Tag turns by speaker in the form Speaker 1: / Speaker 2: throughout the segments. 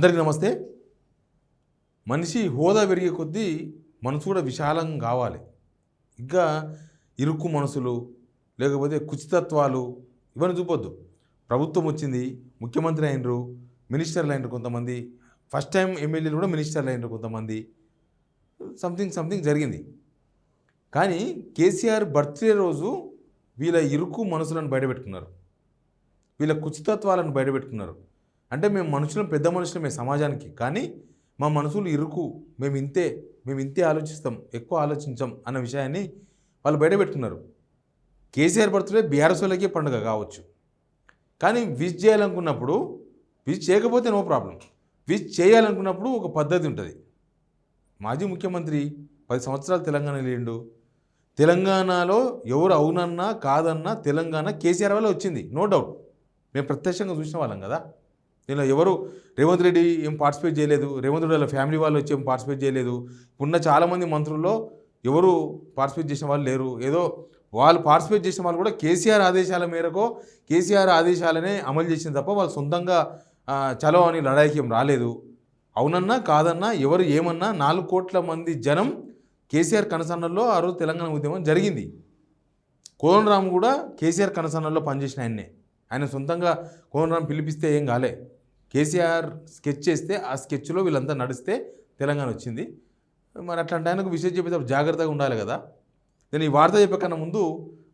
Speaker 1: అందరికీ నమస్తే. మనిషి హోదా పెరిగే కొద్దీ మనసు కూడా విశాలంగా కావాలి. ఇంకా ఇరుక్కు మనసులు లేకపోతే కుచితత్వాలు ఇవన్నీ చూపొద్దు. ప్రభుత్వం వచ్చింది, ముఖ్యమంత్రి అయినరు, మినిస్టర్లు అయినరు, కొంతమంది ఫస్ట్ టైం ఎమ్మెల్యేలు కూడా మినిస్టర్లు అయినరు, కొంతమంది సంథింగ్ జరిగింది. కానీ కేసీఆర్ బర్త్డే రోజు వీళ్ళ ఇరుక్కు మనసులను బయటపెట్టుకున్నారు, వీళ్ళ కుచితత్వాలను బయటపెట్టుకున్నారు. అంటే మేము మనుషులం, పెద్ద మనుషులమే సమాజానికి, కానీ మా మనసులు ఇరుకు, మేము ఇంతే ఆలోచిస్తాం, ఎక్కువ ఆలోచించాం అన్న విషయాన్ని వాళ్ళు బయటపెట్టుకున్నారు. కేసీఆర్ బర్త్డే బీఆర్ఎస్ వాళ్ళకే పండుగ కావచ్చు, కానీ విష్ చేయాలనుకున్నప్పుడు, విష్ చేయకపోతే నో ప్రాబ్లం, విష్ చేయాలనుకున్నప్పుడు ఒక పద్ధతి ఉంటుంది. మాజీ ముఖ్యమంత్రి 10 సంవత్సరాలు తెలంగాణ లేండు. తెలంగాణలో ఎవరు అవునన్నా కాదన్నా తెలంగాణ కేసీఆర్ వల్ల వచ్చింది, నో డౌట్. మేము ప్రత్యక్షంగా చూసిన వాళ్ళం కదా. దీనిలో ఎవరు రేవంత్ రెడ్డి ఏం పార్టిసిపేట్ చేయలేదు, రేవంత్ రెడ్డి వాళ్ళ ఫ్యామిలీ వాళ్ళు వచ్చి ఏం పార్టిసిపేట్ చేయలేదు. ఉన్న చాలామంది మంత్రుల్లో ఎవరు పార్టిసిపేట్ చేసిన వాళ్ళు లేరు. ఏదో వాళ్ళు పార్టిసిపేట్ చేసిన వాళ్ళు కూడా కేసీఆర్ ఆదేశాల మేరకు, కేసీఆర్ ఆదేశాలనే అమలు చేసింది తప్ప వాళ్ళు సొంతంగా చలో అని లడాయికి ఏం రాలేదు. అవునన్నా కాదన్నా ఎవరు ఏమన్నా 4 కోట్ల మంది జనం కేసీఆర్ కనసన్నల్లో ఆ రోజు తెలంగాణ ఉద్యమం జరిగింది. కోదండరామ్ కూడా కేసీఆర్ కనసన్నల్లో పనిచేసిన ఆయన సొంతంగా కోదండరామ్ పిలిపిస్తే ఏం కాలే. కేసీఆర్ స్కెచ్ చేస్తే ఆ స్కెచ్లో వీళ్ళంతా నడిస్తే తెలంగాణ వచ్చింది. మరి అట్లాంటి ఆయనకు విషయం చెప్పేటప్పుడు జాగ్రత్తగా ఉండాలి కదా. నేను ఈ వార్త చెప్పకన్నా ముందు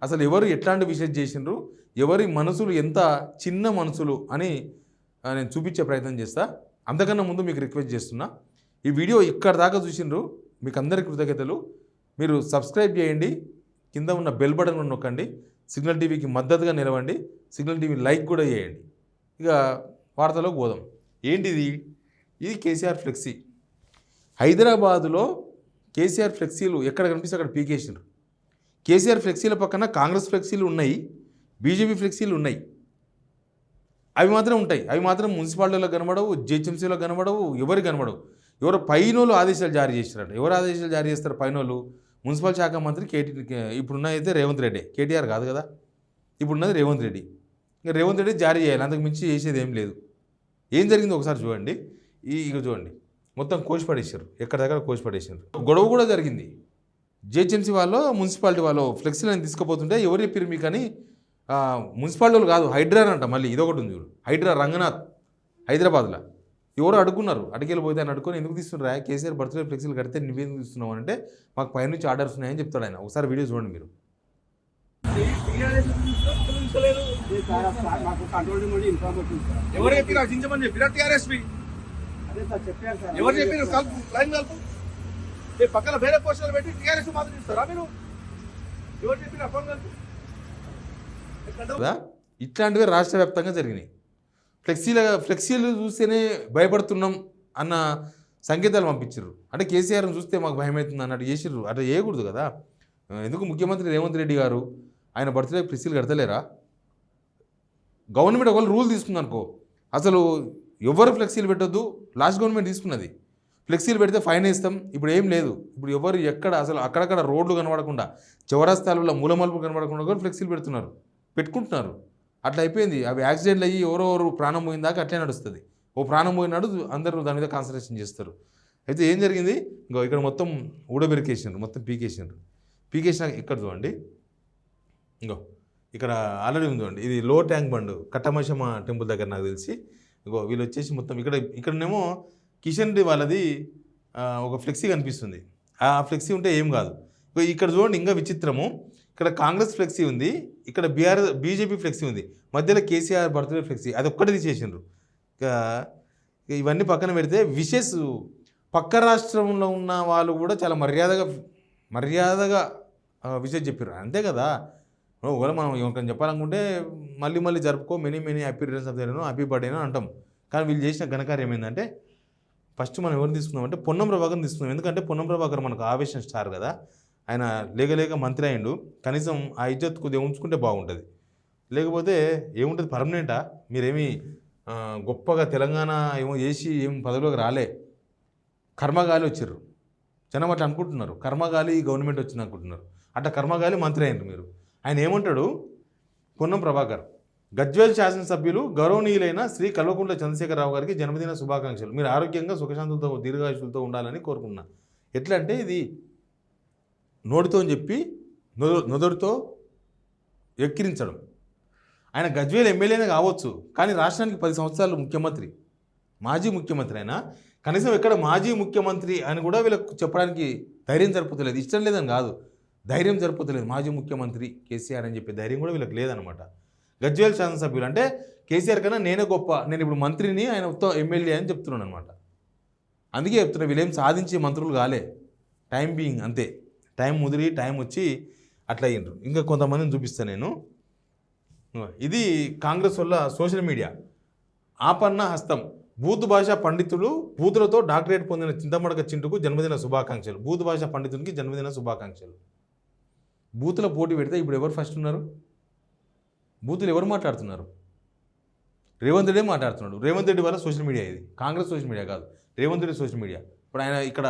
Speaker 1: అసలు ఎవరు ఎట్లాంటి విషయం చేసిండ్రు, ఎవరి మనసులు ఎంత చిన్న మనసులు అని నేను చూపించే ప్రయత్నం చేస్తా. అంతకన్నా ముందు మీకు రిక్వెస్ట్ చేస్తున్నా, ఈ వీడియో ఇక్కడ దాకా చూసిండ్రు, మీకు అందరికీ కృతజ్ఞతలు. మీరు సబ్స్క్రైబ్ చేయండి, కింద ఉన్న బెల్ బటన్ కూడా నొక్కండి, సిగ్నల్ టీవీకి మద్దతుగా నిలవండి, సిగ్నల్ టీవీ లైక్ కూడా చేయండి. ఇక వార్తలోకి పోదాం. ఏంటిది? ఇది కేసీఆర్ ఫ్లెక్సీ. హైదరాబాదులో కేసీఆర్ ఫ్లెక్సీలు ఎక్కడ కనిపిస్తే అక్కడ పీకేసినారు. కేసీఆర్ ఫ్లెక్సీల పక్కన కాంగ్రెస్ ఫ్లెక్సీలు ఉన్నాయి, బీజేపీ ఫ్లెక్సీలు ఉన్నాయి. అవి మాత్రం ఉంటాయి. అవి మాత్రం మున్సిపాలిటీలో కనబడవు, జిహెచ్ఎంసీలో కనబడవు, ఎవరు కనబడవు. ఎవరు పైనోళ్ళు ఆదేశాలు జారీ చేస్తారట. ఎవరు ఆదేశాలు జారీ చేస్తారు? పైనోళ్ళు మున్సిపల్ శాఖ మంత్రి ఇప్పుడున్నదైతే రేవంత్ రెడ్డి, కేటీఆర్ కాదు కదా. ఇప్పుడున్నది రేవంత్ రెడ్డి. ఇంకా రేవంత్ రెడ్డి జారీ చేయాలి, అంతకు మించి చేసేది ఏం లేదు. ఏం జరిగిందో ఒకసారి చూడండి. ఇక చూడండి, మొత్తం కోసి పడేసారు, ఎక్కడ దగ్గర కోసి పడేసారు. గొడవ కూడా జరిగింది. జిహెచ్ఎంసీ వాళ్ళు మున్సిపాలిటీ వాళ్ళు ఫ్లెక్సీలను తీసుకుపోతుంటే ఎవరు చెప్పారు మీకు అని, మున్సిపాలిటీ వాళ్ళు కాదు, హైడ్రా అంట. మళ్ళీ ఇదొకటి ఉంది చూడు, హైడ్రా రంగనాథ్ హైదరాబాద్లో. ఎవరు అడుగున్నారు, అడిగేళ్ళిపోతే ఆయన అడుగుని ఎందుకు తీస్తున్నారా, కేసీఆర్ బర్త్డే ఫ్లెక్సీలు కడితే నువ్వేందుకు తీస్తున్నావు అంటే మాకు పైనుంచి ఆర్డర్స్ ఉన్నాయని చెప్తాడు ఆయన. ఒకసారి వీడియో చూడండి మీరు.
Speaker 2: పక్కన వేరే పోస్టర్లు పెట్టి టీఆర్ఎస్ మాత్రం ఇస్తారా మీరు? ఎవరు చెప్పిన
Speaker 1: ఇట్లాంటివి రాష్ట్ర వ్యాప్తంగా జరిగినాయి. ఫ్లెక్సీలు చూస్తేనే భయపడుతున్నాం అన్న సంకేతాలు పంపించారు. అంటే కేసీఆర్ని చూస్తే మాకు భయమవుతుంది అన్నట్టు చేసిర్రు. అట్లా చేయకూడదు కదా. ఎందుకు ముఖ్యమంత్రి రేవంత్ రెడ్డి గారు ఆయన బర్త్డే ఫ్లెక్సీలు కడతలేరా? గవర్నమెంట్ ఒకవేళ రూల్ తీసుకుంది అనుకో, అసలు ఎవరు ఫ్లెక్సీలు పెట్టొద్దు, లాస్ట్ గవర్నమెంట్ తీసుకున్నది. ఫ్లెక్సీలు పెడితే ఫైన్ వేస్తాం. ఇప్పుడు ఏం లేదు. ఇప్పుడు ఎవరు ఎక్కడ అసలు అక్కడక్కడ రోడ్లు కనబడకుండా, చౌరస్తాలలో మూలమలుపు కనబడకుండా కూడా ఫ్లెక్సీలు పెట్టుకుంటున్నారు. అట్లా అయిపోయింది. అవి యాక్సిడెంట్లు అయ్యి ఎవరెవరు ప్రాణం పోయిందాక అట్లే నడుస్తుంది. ఓ ప్రాణం పోయినాడు అందరూ దాని మీద కాన్సన్ట్రేషన్ చేస్తారు. అయితే ఏం జరిగింది, ఇంకో ఇక్కడ మొత్తం ఊడబెరికేసినారు, మొత్తం పీకేసినాక ఇక్కడ చూడండి, ఇంకో ఇక్కడ ఆల్రెడీ ఉంది చూడండి. ఇది లో ట్యాంక్ బండ్ కట్టమైసమ్మ టెంపుల్ దగ్గర నాకు తెలిసి. ఇంకో వీళ్ళు వచ్చేసి మొత్తం ఇక్కడనేమో కిషన్ రెడ్డి వాళ్ళది ఒక ఫ్లెక్సీ కనిపిస్తుంది. ఆ ఫ్లెక్సీ ఉంటే ఏం కాదు. ఇక్కడ చూడండి, ఇంకా విచిత్రము, ఇక్కడ కాంగ్రెస్ ఫ్లెక్సీ ఉంది, ఇక్కడ బీజేపీ ఫ్లెక్సీ ఉంది, మధ్యలో కేసీఆర్ బర్త్డే ఫ్లెక్సీ, అది ఒక్కటి తీసేసిండ్రు. ఇవన్నీ పక్కన పెడితే విషెస్ పక్క రాష్ట్రంలో ఉన్న వాళ్ళు కూడా చాలా మర్యాదగా విషెస్ చెప్పారు. అంతే కదా. ఒకవేళ మనం ఎవరికైనా చెప్పాలనుకుంటే మళ్ళీ జరుపుకో, many happy returns of the day, happy బర్త్డేనో అంటాం. కానీ వీళ్ళు చేసిన ఘనకార్యం ఏంటంటే, ఫస్ట్ మనం ఎవరిని తీసుకున్నామంటే పొన్నం ప్రభాకర్ని తీసుకున్నాం. ఎందుకంటే పొన్నం ప్రభాకర్ మనకు ఆవేశం స్టార్ కదా. ఆయన లేక మంత్రి అయిండు, కనీసం ఆ ఇజ్జత్ కొద్దిగా ఉంచుకుంటే బాగుంటుంది. లేకపోతే ఏముంటుంది, పర్మనెంటా? మీరేమీ గొప్పగా తెలంగాణ ఏమో చేసి ఏం పదవిలోకి రాలే, కర్మగాలి వచ్చారు. జనం అట్లా అనుకుంటున్నారు, కర్మగాలి గవర్నమెంట్ వచ్చింది అనుకుంటున్నారు. అట్లా కర్మగాలి మంత్రి అయినారు మీరు. ఆయన ఏమంటాడు, పొన్నం ప్రభాకర్ గజ్వేల్ శాసనసభ్యులు గౌరవనీయులైన శ్రీ కల్వకుంట్ల చంద్రశేఖరరావు గారికి జన్మదిన శుభాకాంక్షలు. మీరు ఆరోగ్యంగా సుఖశాంతులతో దీర్ఘాయుషులతో ఉండాలని కోరుకున్నా. ఎట్లా అంటే ఇది నోటితో చెప్పి నొదరుతో ఎక్కిరించడం. ఆయన గజ్వేల్ ఎమ్మెల్యేనే కావచ్చు, కానీ రాష్ట్రానికి 10 సంవత్సరాలు ముఖ్యమంత్రి, మాజీ ముఖ్యమంత్రి. అయినా కనీసం ఎక్కడ మాజీ ముఖ్యమంత్రి అని కూడా వీళ్ళకు చెప్పడానికి ధైర్యం సరిపోతలేదు. ఇష్టం లేదని కాదు, ధైర్యం సరిపోతలేదు. మాజీ ముఖ్యమంత్రి కేసీఆర్ అని చెప్పే ధైర్యం కూడా వీళ్ళకి లేదనమాట. గజ్వేల్ శాసనసభ్యులు అంటే కేసీఆర్ కన్నా నేనే గొప్ప, నేను ఇప్పుడు మంత్రిని, ఆయన ఉత్త ఎమ్మెల్యే అని చెప్తున్నాను అనమాట. అందుకే చెప్తున్నా, వీళ్ళేం సాధించే మంత్రులు కాలే, టైం బీయింగ్ అంతే. టైం ముదిరి టైం వచ్చి అట్లా అయ్యిండ్రు. ఇంకా కొంతమందిని చూపిస్తాను నేను. ఇది కాంగ్రెస్ వల్ల సోషల్ మీడియా ఆపన్న హస్తం. బూత్ భాషా పండితుడు బూతులతో డాక్టరేట్ పొందిన చింతమడక చింటుకు జన్మదిన శుభాకాంక్షలు. బూత్ భాషా పండితునికి జన్మదిన శుభాకాంక్షలు. బూతుల పోటీ పెడితే ఇప్పుడు ఎవరు ఫస్ట్ ఉన్నారు? బూతులు ఎవరు మాట్లాడుతున్నారు? రేవంత్ రెడ్డి మాట్లాడుతున్నాడు. రేవంత్ రెడ్డి వల్ల సోషల్ మీడియా ఇది, కాంగ్రెస్ సోషల్ మీడియా కాదు, రేవంత్ రెడ్డి సోషల్ మీడియా. ఇప్పుడు ఆయన ఇక్కడ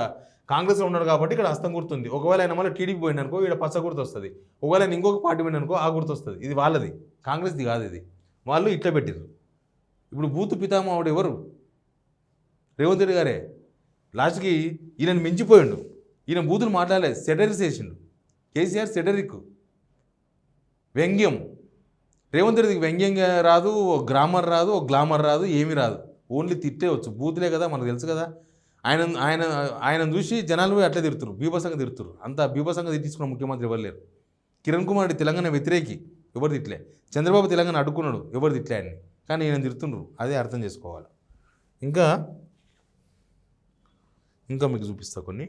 Speaker 1: కాంగ్రెస్లో ఉన్నాడు కాబట్టి ఇక్కడ హస్తం గుర్తుంది. ఒకవేళ ఆయన మళ్ళీ టీడీపీ పోయింది అనుకో, ఇక్కడ పచ్చ గుర్తు వస్తుంది. ఒకవేళ ఆయన ఇంకొక పార్టీ పోయింది అనుకో, ఆ గుర్తు వస్తుంది. ఇది వాళ్ళది, కాంగ్రెస్ది కాదు ఇది. వాళ్ళు ఇట్లా పెట్టారు. ఇప్పుడు బూత్ పితామహుడు ఎవరు? రేవంత్ రెడ్డి గారే. లాస్ట్కి ఈయనను మించిపోయిండు. ఈయన బూతులు మాట్లాడలేదు, సెటరిస్ వేసిండు. కేసీఆర్ సెటరిక్, వ్యంగ్యం. రేవంత్ రెడ్డికి వ్యంగ్యంగా రాదు, ఓ గ్రామర్ రాదు, ఓ గ్లామర్ రాదు, ఏమీ రాదు. ఓన్లీ తిట్టే వచ్చు. బూతులే కదా, మనకు తెలుసు కదా. ఆయన చూసి జనాలు అట్లా తిరుతురు, బీభత్సంగా తిరుతురు. అంత బీభత్సంగా తిట్టించుకున్న ముఖ్యమంత్రి ఎవరు లేరు. కిరణ్ కుమార్ రెడ్డి తెలంగాణ వ్యతిరేకి, ఎవరు తిట్లే. చంద్రబాబు తెలంగాణ అడ్డుకున్నాడు, ఎవరు తిట్లే ఆయన్ని. కానీ ఈయన తిరుతుండ్రు, అదే అర్థం చేసుకోవాలి. ఇంకా మీకు చూపిస్తా కొన్ని.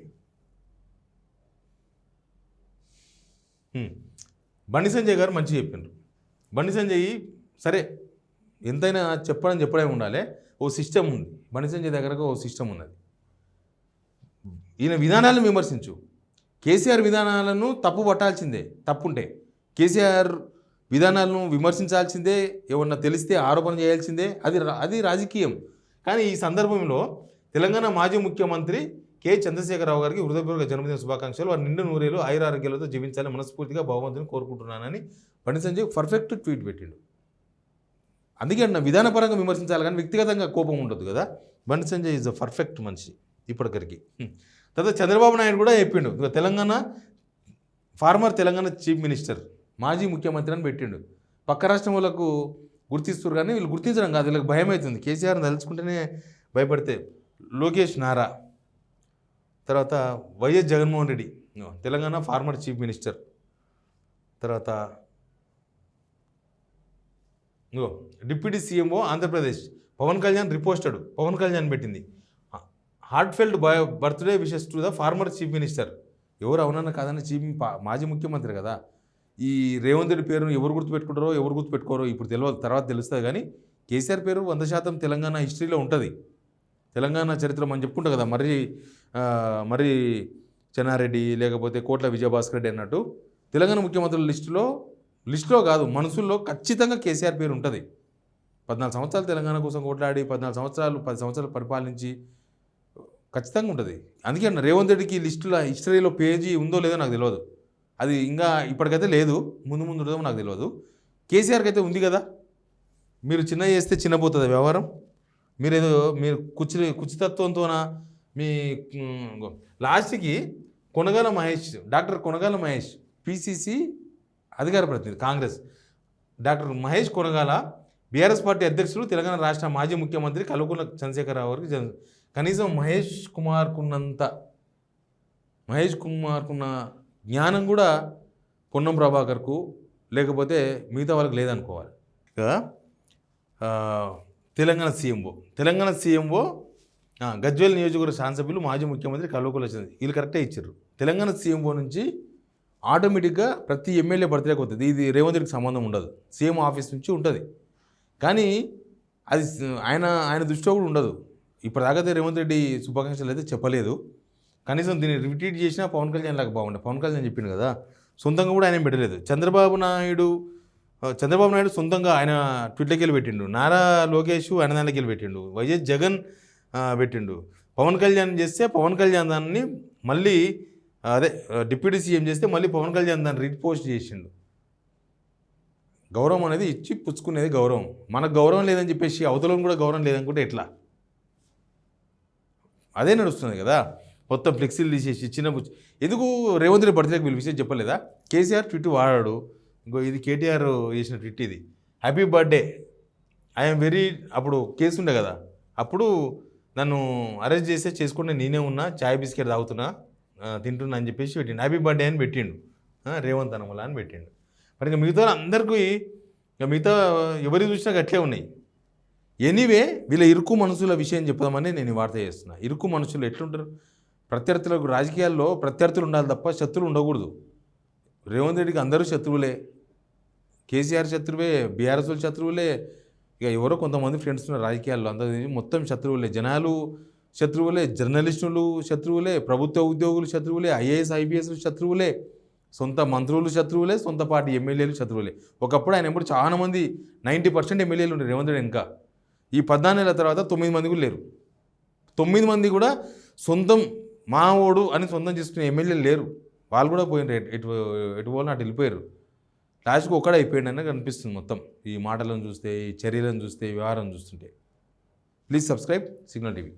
Speaker 1: బండి సంజయ్ గారు మంచిగా చెప్పిండ్రు. బండి సంజయ్ సరే, ఎంతైనా చెప్పడమే ఉండాలి. ఓ సిస్టమ్ ఉంది బండి సంజయ్ దగ్గరకు, ఓ సిస్టమ్ ఉన్నది. ఈయన విధానాలను విమర్శించు. కేసీఆర్ విధానాలను తప్పు పట్టాల్సిందే, తప్పుంటే కేసీఆర్ విధానాలను విమర్శించాల్సిందే, ఏమన్నా తెలిస్తే ఆరోపణ చేయాల్సిందే. అది రాజకీయం. కానీ ఈ సందర్భంలో తెలంగాణ మాజీ ముఖ్యమంత్రి కె చంద్రశేఖరరావు గారికి హృదయపూర్వక జన్మదిన శుభాకాంక్షలు. వారి నిండు నూరేలు ఆయురారోగ్యాలతో జీవించాలని మనస్ఫూర్తిగా భగవంతుని కోరుకుంటున్నానని బండి సంజయ్ పర్ఫెక్ట్ ట్వీట్ పెట్టిండు. అందుకే అన్న, విధానపరంగా విమర్శించాలి కానీ వ్యక్తిగతంగా కోపం ఉండదు కదా. Bandi Sanjay is a perfect మనిషి ఇప్పటికరికి. తర్వాత చంద్రబాబు నాయుడు కూడా చెప్పిండు, తెలంగాణ తెలంగాణ చీఫ్ మినిస్టర్, మాజీ ముఖ్యమంత్రి అని పెట్టిండు. పక్క రాష్ట్రం వాళ్ళకు గుర్తిస్తారు కానీ వీళ్ళు గుర్తించడం కాదు, వీళ్ళకి భయం అవుతుంది. కేసీఆర్ని తలుచుకుంటేనే భయపడితే. లోకేష్ నారా, తర్వాత YS Jaganmohan Reddy Telangana former chief minister. తర్వాత డిప్యూటీ సీఎంఓ ఆంధ్రప్రదేశ్ పవన్ కళ్యాణ్ రిపోస్టెడ్, పవన్ కళ్యాణ్ పెట్టింది. Heartfelt birthday wishes to the former chief minister. ఎవరు అవునన్నా కాదన్న మాజీ ముఖ్యమంత్రి కదా. ఈ రేవంత్ రెడ్డి పేరును ఎవరు గుర్తుపెట్టుకుంటారో ఎవరు గుర్తుపెట్టుకోరో ఇప్పుడు తెలియదు, తర్వాత తెలుస్తుంది. కానీ కేసీఆర్ పేరు 100% తెలంగాణ హిస్టరీలో ఉంటుంది. తెలంగాణ చరిత్ర మనం చెప్పుకుంటాం కదా, మరి చెన్నారెడ్డి లేకపోతే కోట్ల విజయభాస్కర్ రెడ్డి అన్నట్టు తెలంగాణ ముఖ్యమంత్రుల లిస్టులో కాదు, మనసుల్లో ఖచ్చితంగా కేసీఆర్ పేరు ఉంటుంది. 14 సంవత్సరాలు తెలంగాణ కోసం కొట్లాడి 10 సంవత్సరాలు పరిపాలించి ఖచ్చితంగా ఉంటుంది. అందుకే అన్న, రేవంత్ రెడ్డికి హిస్టరీలో పేజీ ఉందో లేదో నాకు తెలియదు. అది ఇంకా ఇప్పటికైతే లేదు, ముందు ఉందో నాకు తెలియదు. కేసీఆర్కి అయితే ఉంది కదా. మీరు చిన్న చేస్తే చిన్నపోతుంది వ్యవహారం. మీరు కుచితత్వంతోనా మీ లాస్ట్కి డాక్టర్ కొనగాల మహేష్ పిసిసి అధికార ప్రతినిధి Congress, doctor Mahesh Konagala BRS party అధ్యక్షులు, తెలంగాణ రాష్ట్ర మాజీ ముఖ్యమంత్రి కల్వకుంట్ల చంద్రశేఖరరావు గారికి కనీసం మహేష్ కుమార్కున్న జ్ఞానం కూడా పొన్నం ప్రభాకర్కు లేకపోతే మిగతా వాళ్ళకి లేదనుకోవాలి. ఇక తెలంగాణ సీఎంఓ గజ్వేల్ నియోజకవర్గ శాసనసభ్యులు మాజీ ముఖ్యమంత్రి కల్వకుంట్ల చంద్ర, వీళ్ళు కరెక్టే ఇచ్చారు. తెలంగాణ సీఎంఓ నుంచి ఆటోమేటిక్గా ప్రతి ఎమ్మెల్యే బర్త్డేకి వస్తుంది. ఇది రేవంత్ రెడ్డికి సంబంధం ఉండదు, సీఎం ఆఫీస్ నుంచి ఉంటుంది. కానీ అది ఆయన దృష్టిలో కూడా ఉండదు. ఇప్పటిదాకైతే రేవంత్ రెడ్డి శుభాకాంక్షలు అయితే చెప్పలేదు. కనీసం దీన్ని రిపీట్ చేసినా పవన్ కళ్యాణ్ లాగా బాగుండే. పవన్ కళ్యాణ్ చెప్పిండు కదా, సొంతంగా కూడా ఆయన పెట్టలేదు. చంద్రబాబు నాయుడు సొంతంగా ఆయన ట్విట్లకి వెళ్ళి పెట్టిండు. నారా లోకేష్ ఆయన దానికి వెళ్ళి పెట్టిండు. వైఎస్ జగన్ పెట్టిండు. పవన్ కళ్యాణ్ చేస్తే పవన్ కళ్యాణ్ దాన్ని మళ్ళీ డిప్యూటీ సీఎం చేస్తే మళ్ళీ పవన్ కళ్యాణ్ దాన్ని రీపోస్ట్ చేసిండు. గౌరవం అనేది ఇచ్చి పుచ్చుకునేది గౌరవం. మనకు గౌరవం లేదని చెప్పేసి అవతలం కూడా గౌరవం లేదనుకుంటే ఎట్లా? అదే నడుస్తుంది కదా. మొత్తం ఫ్లెక్సీలు తీసేసి చిన్న ఎందుకు రేవంత్ రెడ్డి బర్త్డేకి వీళ్ళు విషయం చెప్పలేదా? కేసీఆర్ ట్విట్ వాడాడు, ఇంకో ఇది కేటీఆర్ చేసిన ట్విట్, ఇది హ్యాపీ బర్త్డే ఐఎమ్ వెరీ, అప్పుడు కేసు ఉండే కదా, అప్పుడు నన్ను అరెస్ట్ చేస్తే చేసుకుంటే నేనే ఉన్నా, చాయ్ బిస్కెట్ తాగుతున్నా, తింటున్నా అని చెప్పేసి పెట్టిండు. హ్యాపీ బర్త్డే అని పెట్టిండు, రేవంత్ అనమల అని పెట్టిండు. మరి ఇంకా మిగతా అందరికీ, ఇంకా మిగతా ఎవరి చూసినా అట్లే ఉన్నాయి. ఎనీవే, వీళ్ళ ఇరుకు మనుషుల విషయం చెప్దామని నేను ఈ వార్త చేస్తున్నా. ఇరుకు మనుషులు ఎట్లుంటారు? ప్రత్యర్థులకు, రాజకీయాల్లో ప్రత్యర్థులు ఉండాలి తప్ప శత్రువులు ఉండకూడదు. రేవంత్ రెడ్డికి అందరూ శత్రువులే, కేసీఆర్ శత్రువే, బీఆర్ఎస్ శత్రువులే, ఇక ఎవరో కొంతమంది ఫ్రెండ్స్ ఉన్నారు రాజకీయాల్లో, అందరూ మొత్తం శత్రువులే. జనాలు శత్రువులే, జర్నలిస్టులు శత్రువులే, ప్రభుత్వ ఉద్యోగులు శత్రువులే, ఐఏఎస్ ఐపీఎస్ శత్రువులే, సొంత మంత్రులు శత్రువులే, సొంత పార్టీ ఎమ్మెల్యేలు శత్రువులే. ఒకప్పుడు ఆయన ఎప్పుడు చాలా మంది 90% ఎమ్మెల్యేలు ఉండే రేవంత్ రెడ్డి. ఇంకా ఈ 14 నెలల తర్వాత 9 మంది కూడా లేరు. 9 మంది కూడా సొంతం మావోడు అని సొంతం చేసుకునే ఎమ్మెల్యేలు లేరు. వాళ్ళు కూడా పోయినారు, ఎటు పోవాలని అటు వెళ్ళిపోయారు. లాస్ట్కి ఒక్కడే అయిపోయాడు అని కనిపిస్తుంది మొత్తం, ఈ మాటలను చూస్తే, ఈ చర్యలను చూస్తే, వ్యవహారం చూస్తుంటే. Please subscribe signal TV.